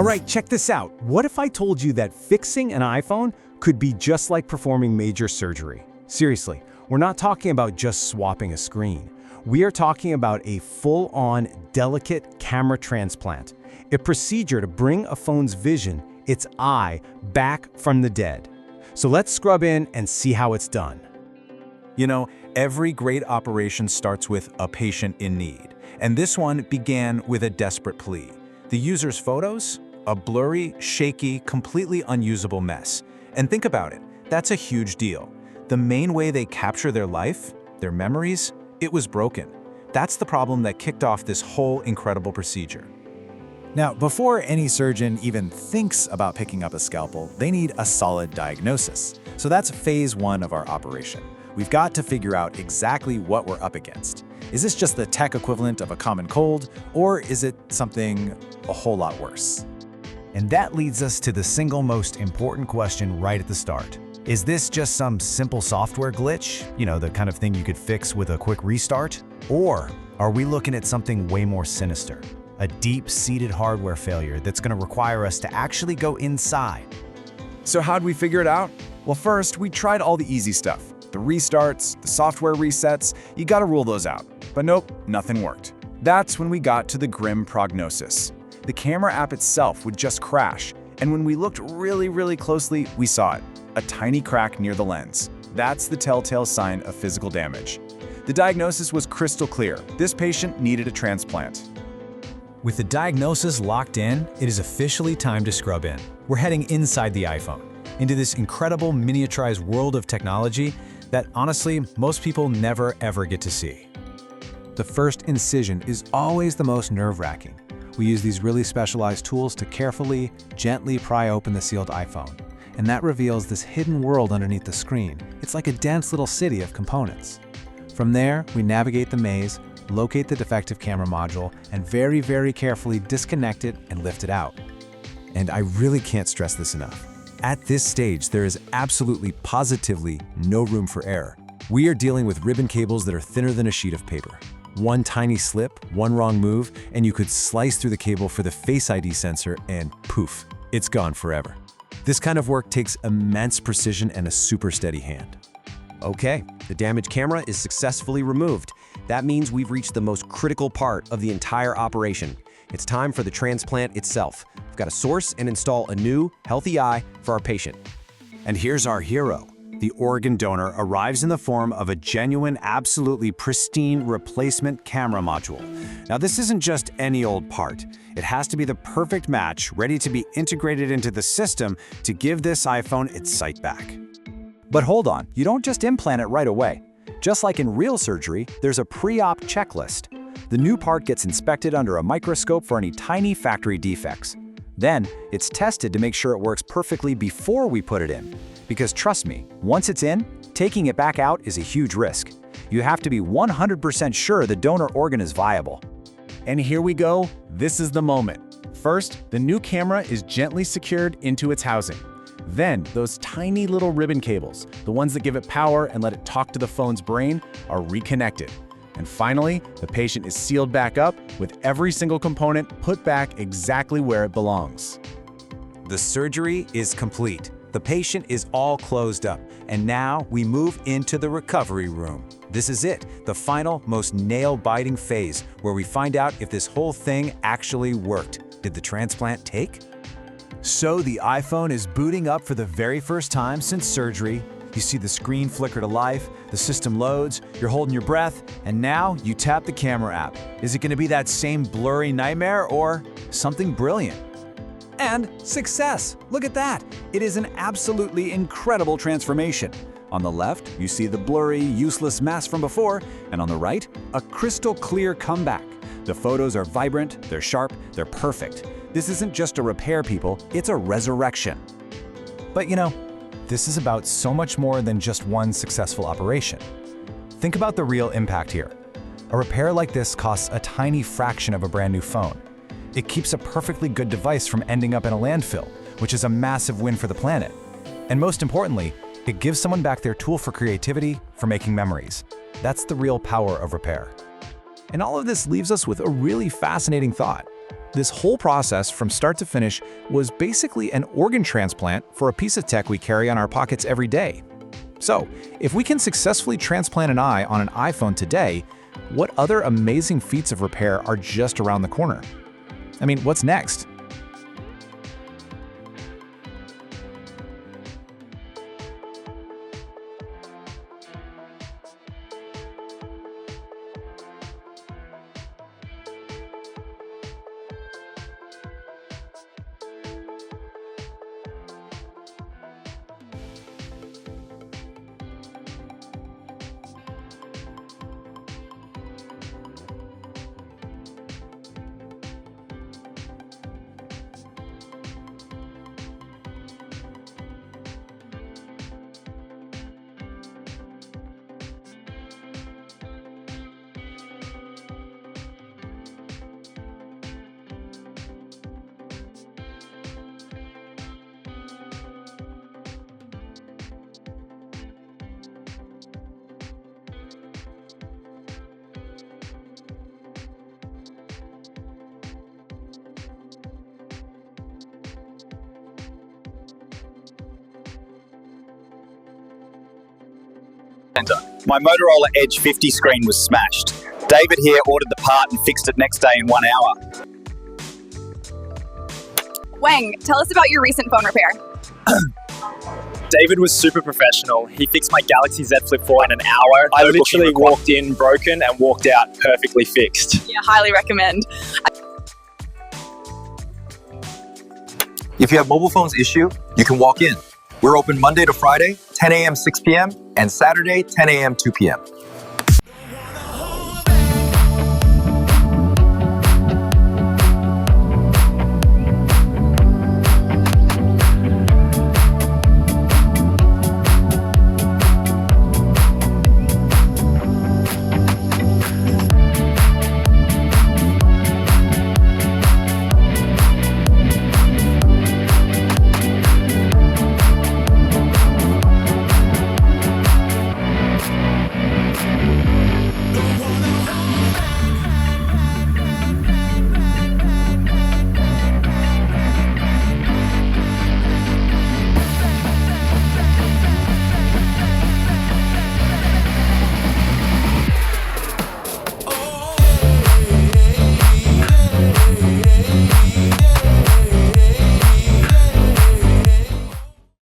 All right, check this out. What if I told you that fixing an iPhone could be just like performing major surgery? Seriously, we're not talking about just swapping a screen. We are talking about a full-on, delicate camera transplant, a procedure to bring a phone's vision, its eye, back from the dead. So let's scrub in and see how it's done. You know, every great operation starts with a patient in need, and this one began with a desperate plea. The user's photos? A blurry, shaky, completely unusable mess. And think about it, that's a huge deal. The main way they capture their life, their memories, it was broken. That's the problem that kicked off this whole incredible procedure. Now, before any surgeon even thinks about picking up a scalpel, they need a solid diagnosis. So that's phase one of our operation. We've got to figure out exactly what we're up against. Is this just the tech equivalent of a common cold, or is it something a whole lot worse? And that leads us to the single most important question right at the start. Is this just some simple software glitch? You know, the kind of thing you could fix with a quick restart? Or are we looking at something way more sinister? A deep-seated hardware failure that's going to require us to actually go inside. So how'd we figure it out? Well, first, we tried all the easy stuff. The restarts, the software resets, you gotta rule those out. But nope, nothing worked. That's when we got to the grim prognosis. The camera app itself would just crash, and when we looked really closely, we saw it. A tiny crack near the lens. That's the telltale sign of physical damage. The diagnosis was crystal clear. This patient needed a transplant. With the diagnosis locked in, it is officially time to scrub in. We're heading inside the iPhone, into this incredible miniaturized world of technology that honestly, most people never ever get to see. The first incision is always the most nerve-wracking. We use these really specialized tools to carefully, gently pry open the sealed iPhone. And that reveals this hidden world underneath the screen. It's like a dense little city of components. From there, we navigate the maze, locate the defective camera module, and very carefully disconnect it and lift it out. And I really can't stress this enough. At this stage, there is absolutely, positively no room for error. We are dealing with ribbon cables that are thinner than a sheet of paper. One tiny slip, one wrong move, and you could slice through the cable for the Face ID sensor and poof, it's gone forever. This kind of work takes immense precision and a super steady hand. Okay, the damaged camera is successfully removed. That means we've reached the most critical part of the entire operation. It's time for the transplant itself. We've got to source and install a new, healthy eye for our patient. And here's our hero. The organ donor arrives in the form of a genuine, absolutely pristine replacement camera module. Now, this isn't just any old part. It has to be the perfect match, ready to be integrated into the system to give this iPhone its sight back. But hold on, you don't just implant it right away. Just like in real surgery, there's a pre-op checklist. The new part gets inspected under a microscope for any tiny factory defects. Then, it's tested to make sure it works perfectly before we put it in. Because trust me, once it's in, taking it back out is a huge risk. You have to be 100% sure the donor organ is viable. And here we go, this is the moment. First, the new camera is gently secured into its housing. Then, those tiny little ribbon cables, the ones that give it power and let it talk to the phone's brain, are reconnected. And finally, the patient is sealed back up with every single component put back exactly where it belongs. The surgery is complete. The patient is all closed up, and now we move into the recovery room. This is it, the final, most nail-biting phase, where we find out if this whole thing actually worked. Did the transplant take? So the iPhone is booting up for the very first time since surgery. You see the screen flicker to life, the system loads, you're holding your breath, and now you tap the camera app. Is it going to be that same blurry nightmare or something brilliant? And success! Look at that! It is an absolutely incredible transformation. On the left, you see the blurry, useless mess from before, and on the right, a crystal clear comeback. The photos are vibrant, they're sharp, they're perfect. This isn't just a repair, people, it's a resurrection. But you know, this is about so much more than just one successful operation. Think about the real impact here. A repair like this costs a tiny fraction of a brand new phone. It keeps a perfectly good device from ending up in a landfill, which is a massive win for the planet. And most importantly, it gives someone back their tool for creativity, for making memories. That's the real power of repair. And all of this leaves us with a really fascinating thought. This whole process from start to finish was basically an organ transplant for a piece of tech we carry on our pockets every day. So, if we can successfully transplant an eye on an iPhone today, what other amazing feats of repair are just around the corner? I mean, what's next? My Motorola Edge 50 screen was smashed. David here ordered the part and fixed it next day in 1 hour. Wang, tell us about your recent phone repair. David was super professional. He fixed my Galaxy Z Flip 4 in an hour. I literally walked in broken and walked out perfectly fixed. Yeah, highly recommend. If you have mobile phones issue, you can walk in. We're open Monday to Friday, 10 a.m. 6 p.m. and Saturday, 10 a.m. 2 p.m.